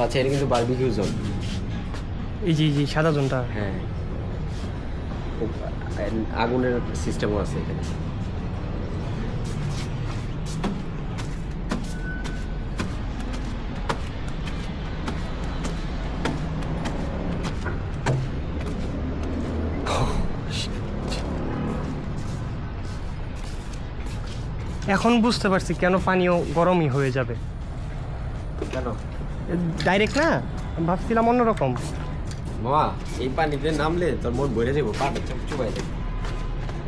আচ্ছা, এটা কিন্তু বারবিকিউ জোন। এই যে সাদা জোনটা। হ্যাঁ, আগুনের সিস্টেমও আছে এখানে। এখন বুঝতে পারছি কেন পানিও গরমই হয়ে যাবে। কেন? ডাইরেক্ট না, আমি ভাবছিলাম অন্যরকম। মামা, এই পানিতে নামলে তোর মন ভরে যাবো, পাটা চুপচুপাই যাবে।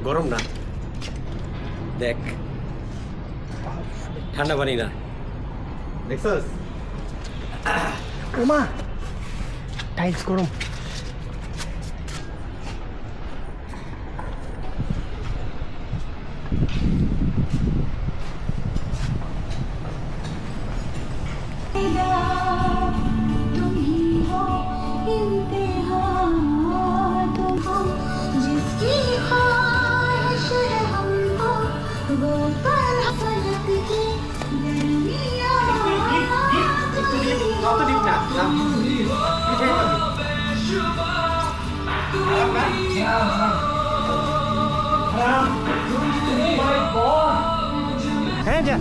গরম না, দেখ ঠান্ডা পানি না, দেখছস? ওমা, টাইলস গরম। কত ডিপ না? হ্যাঁ যা।